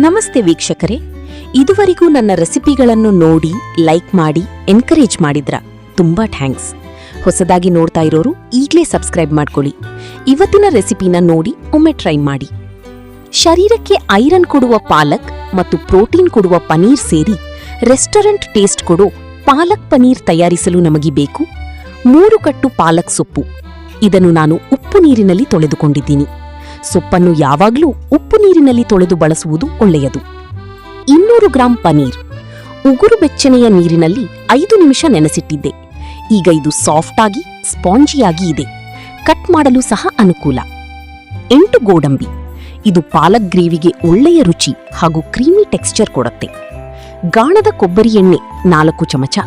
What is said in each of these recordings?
ನಮಸ್ತೆ ವೀಕ್ಷಕರೇ, ಇದುವರೆಗೂ ನನ್ನ ರೆಸಿಪಿಗಳನ್ನು ನೋಡಿ ಲೈಕ್ ಮಾಡಿ ಎನ್ಕರೇಜ್ ಮಾಡಿದ್ರ ತುಂಬಾ ಥ್ಯಾಂಕ್ಸ್. ಹೊಸದಾಗಿ ನೋಡ್ತಾ ಇರೋರು ಈಗಲೇ ಸಬ್ಸ್ಕ್ರೈಬ್ ಮಾಡ್ಕೊಳ್ಳಿ. ಇವತ್ತಿನ ರೆಸಿಪಿನ ನೋಡಿ ಒಮ್ಮೆ ಟ್ರೈ ಮಾಡಿ. ಶರೀರಕ್ಕೆ ಐರನ್ ಕೊಡುವ ಪಾಲಕ್ ಮತ್ತು ಪ್ರೋಟೀನ್ ಕೊಡುವ ಪನೀರ್ ಸೇರಿ ರೆಸ್ಟೋರೆಂಟ್ ಟೇಸ್ಟ್ ಕೊಡೋ ಪಾಲಕ್ ಪನೀರ್ ತಯಾರಿಸಲು ನಮಗೆ ಬೇಕು 3 ಕಟ್ಟು ಪಾಲಕ್ ಸೊಪ್ಪು. ಇದನ್ನು ನಾನು ಉಪ್ಪು ನೀರಿನಲ್ಲಿ ತೊಳೆದುಕೊಂಡಿದ್ದೀನಿ. ಸೊಪ್ಪನ್ನು ಯಾವಾಗಲೂ ಉಪ್ಪು ನೀರಿನಲ್ಲಿ ತೊಳೆದು ಬಳಸುವುದು ಒಳ್ಳೆಯದು. 200 ಗ್ರಾಂ ಪನೀರ್ ಉಗುರು ಬೆಚ್ಚನೆಯ ನೀರಿನಲ್ಲಿ 5 ನಿಮಿಷ ನೆನೆಸಿಟ್ಟಿದ್ದೆ. ಈಗ ಇದು ಸಾಫ್ಟ್ ಆಗಿ ಸ್ಪಾಂಜಿಯಾಗಿ ಇದೆ. ಕಟ್ ಮಾಡಲು ಸಹ ಅನುಕೂಲ. 8 ಗೋಡಂಬಿ, ಇದು ಪಾಲಕ್ ಗ್ರೇವಿಗೆ ಒಳ್ಳೆಯ ರುಚಿ ಹಾಗೂ ಕ್ರೀಮಿ ಟೆಕ್ಸ್ಚರ್ ಕೊಡುತ್ತೆ. ಗಾಣದ ಕೊಬ್ಬರಿ ಎಣ್ಣೆ 4 ಚಮಚ,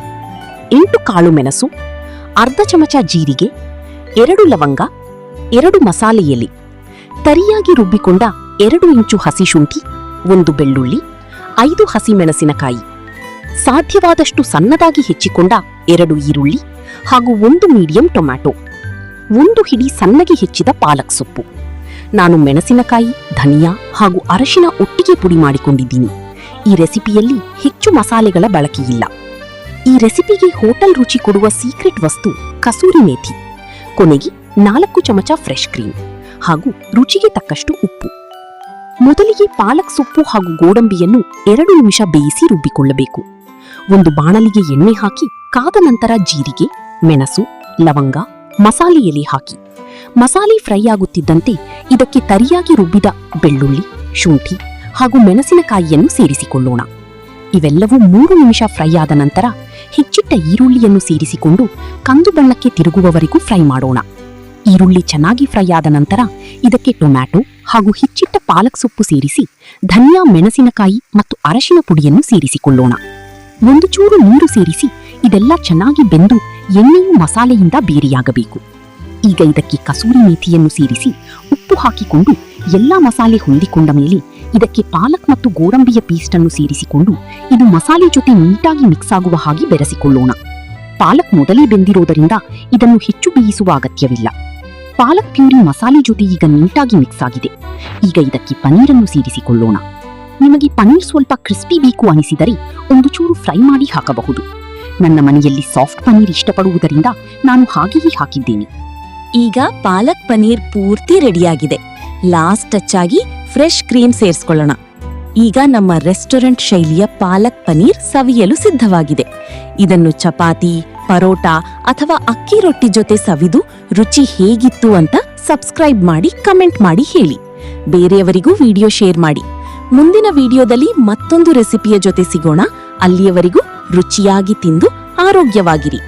8 ಕಾಳು ಮೆಣಸು, ಅರ್ಧ ಚಮಚ ಜೀರಿಗೆ, 2 ಲವಂಗ, 2 ಮಸಾಲೆ ಎಲೆ, ತರಿಯಾಗಿ ರುಬ್ಬಿಕೊಂಡ 2 ಇಂಚು ಹಸಿ ಶುಂಠಿ, 1 ಬೆಳ್ಳುಳ್ಳಿ, 5 ಹಸಿಮೆಣಸಿನಕಾಯಿ, ಸಾಧ್ಯವಾದಷ್ಟು ಸಣ್ಣದಾಗಿ ಹೆಚ್ಚಿಕೊಂಡ 2 ಈರುಳ್ಳಿ ಹಾಗೂ 1 ಮೀಡಿಯಂ ಟೊಮ್ಯಾಟೊ, 1 ಹಿಡಿ ಸಣ್ಣಗೆ ಹೆಚ್ಚಿದ ಪಾಲಕ್ ಸೊಪ್ಪು. ನಾನು ಮೆಣಸಿನಕಾಯಿ, ಧನಿಯಾ ಹಾಗೂ ಅರಶಿನ ಒಟ್ಟಿಗೆ ಪುಡಿ ಮಾಡಿಕೊಂಡಿದ್ದೀನಿ. ಈ ರೆಸಿಪಿಯಲ್ಲಿ ಹೆಚ್ಚು ಮಸಾಲೆಗಳ ಬಳಕೆಯಿಲ್ಲ. ಈ ರೆಸಿಪಿಗೆ ಹೋಟೆಲ್ ರುಚಿ ಕೊಡುವ ಸೀಕ್ರೆಟ್ ವಸ್ತು ಕಸೂರಿ ಮೇಥಿ. ಕೊನೆಗೆ 4 ಚಮಚ ಫ್ರೆಶ್ ಕ್ರೀಮ್ ಹಾಗೂ ರುಚಿಗೆ ತಕ್ಕಷ್ಟು ಉಪ್ಪು. ಮೊದಲಿಗೆ ಪಾಲಕ್ ಸೊಪ್ಪು ಹಾಗೂ ಗೋಡಂಬಿಯನ್ನು 2 ನಿಮಿಷ ಬೇಯಿಸಿ ರುಬ್ಬಿಕೊಳ್ಳಬೇಕು. ಒಂದು ಬಾಣಲಿಗೆ ಎಣ್ಣೆ ಹಾಕಿ ಕಾದ ನಂತರ ಜೀರಿಗೆ, ಮೆಣಸು, ಲವಂಗ, ಮಸಾಲೆ ಎಲೆ ಹಾಕಿ ಮಸಾಲೆ ಫ್ರೈ ಆಗುತ್ತಿದ್ದಂತೆ ಇದಕ್ಕೆ ತರಿಯಾಗಿ ರುಬ್ಬಿದ ಬೆಳ್ಳುಳ್ಳಿ, ಶುಂಠಿ ಹಾಗೂ ಮೆಣಸಿನಕಾಯಿಯನ್ನು ಸೇರಿಸಿಕೊಳ್ಳೋಣ. ಇವೆಲ್ಲವೂ 3 ನಿಮಿಷ ಫ್ರೈ ಆದ ನಂತರ ಹೆಚ್ಚಿಟ್ಟ ಈರುಳ್ಳಿಯನ್ನು ಸೇರಿಸಿಕೊಂಡು ಕಂದು ಬಣ್ಣಕ್ಕೆ ತಿರುಗುವವರೆಗೂ ಫ್ರೈ ಮಾಡೋಣ. ಈರುಳ್ಳಿ ಚೆನ್ನಾಗಿ ಫ್ರೈ ಆದ ನಂತರ ಇದಕ್ಕೆ ಟೊಮ್ಯಾಟೊ ಹಾಗೂ ಹೆಚ್ಚಿಟ್ಟ ಪಾಲಕ್ ಸೊಪ್ಪು ಸೇರಿಸಿ ಧನಿಯಾ, ಮೆಣಸಿನಕಾಯಿ ಮತ್ತು ಅರಶಿನ ಪುಡಿಯನ್ನು ಸೇರಿಸಿಕೊಳ್ಳೋಣ. 1 ಚೂರು ನೀರು ಸೇರಿಸಿ ಇದೆಲ್ಲ ಚೆನ್ನಾಗಿ ಬೆಂದು ಎಣ್ಣೆಯು ಮಸಾಲೆಯಿಂದ ಬೇರೆಯಾಗಬೇಕು. ಈಗ ಇದಕ್ಕೆ ಕಸೂರಿ ಮೇಥಿಯನ್ನು ಸೇರಿಸಿ ಉಪ್ಪು ಹಾಕಿಕೊಂಡು ಎಲ್ಲಾ ಮಸಾಲೆ ಹೊಂದಿಕೊಂಡ ಮೇಲೆ ಇದಕ್ಕೆ ಪಾಲಕ್ ಮತ್ತು ಗೋಡಂಬಿಯ ಪೇಸ್ಟನ್ನು ಸೇರಿಸಿಕೊಂಡು ಇದು ಮಸಾಲೆ ಜೊತೆ ನೀಟಾಗಿ ಮಿಕ್ಸ್ ಆಗುವ ಹಾಗೆ ಬೆರೆಸಿಕೊಳ್ಳೋಣ. ಪಾಲಕ್ ಮೊದಲೇ ಬೆಂದಿರೋದರಿಂದ ಇದನ್ನು ಹೆಚ್ಚು ಬೇಯಿಸುವ ಅಗತ್ಯವಿಲ್ಲ. ಪಾಲಕ್ ಪ್ಯೂರಿ ಮಸಾಲೆ ಜೊತೆ ಈಗ ನೀಟಾಗಿ ಮಿಕ್ಸ್ ಆಗಿದೆ. ಈಗ ಇದಕ್ಕೆ ಪನೀರನ್ನು ಸೇರಿಸಿಕೊಳ್ಳೋಣ. ನಿಮಗೆ ಪನೀರ್ ಸ್ವಲ್ಪ ಕ್ರಿಸ್ಪಿ ಬೇಕು ಅನಿಸಿದರೆ 1 ಚೂರು ಫ್ರೈ ಮಾಡಿ ಹಾಕಬಹುದು. ನನ್ನ ಮನೆಯಲ್ಲಿ ಸಾಫ್ಟ್ ಪನೀರ್ ಇಷ್ಟಪಡುವುದರಿಂದ ನಾನು ಹಾಗೆಯೇ ಹಾಕಿದ್ದೇನೆ. ಈಗ ಪಾಲಕ್ ಪನೀರ್ ಪೂರ್ತಿ ರೆಡಿಯಾಗಿದೆ. ಲಾಸ್ಟ್ ಟಚ್ ಆಗಿ ಫ್ರೆಶ್ ಕ್ರೀಮ್ ಸೇರಿಸ್ಕೊಳ್ಳೋಣ. ಈಗ ನಮ್ಮ ರೆಸ್ಟೋರೆಂಟ್ ಶೈಲಿಯ ಪಾಲಕ್ ಪನೀರ್ ಸವಿಯಲು ಸಿದ್ಧವಾಗಿದೆ. ಇದನ್ನು ಚಪಾತಿ, ಪರೋಟ ಅಥವಾ ಅಕ್ಕಿ ರೊಟ್ಟಿ ಜೊತೆ ಸವಿದು ರುಚಿ ಹೇಗಿತ್ತು ಅಂತ ಸಬ್ಸ್ಕ್ರೈಬ್ ಮಾಡಿ ಕಮೆಂಟ್ ಮಾಡಿ ಹೇಳಿ. ಬೇರೆಯವರಿಗೂ ವಿಡಿಯೋ ಶೇರ್ ಮಾಡಿ. ಮುಂದಿನ ವಿಡಿಯೋದಲ್ಲಿ ಮತ್ತೊಂದು ರೆಸಿಪಿಯ ಜೊತೆ ಸಿಗೋಣ. ಅಲ್ಲಿಯವರೆಗೂ ರುಚಿಯಾಗಿ ತಿಂದು ಆರೋಗ್ಯವಾಗಿರಿ.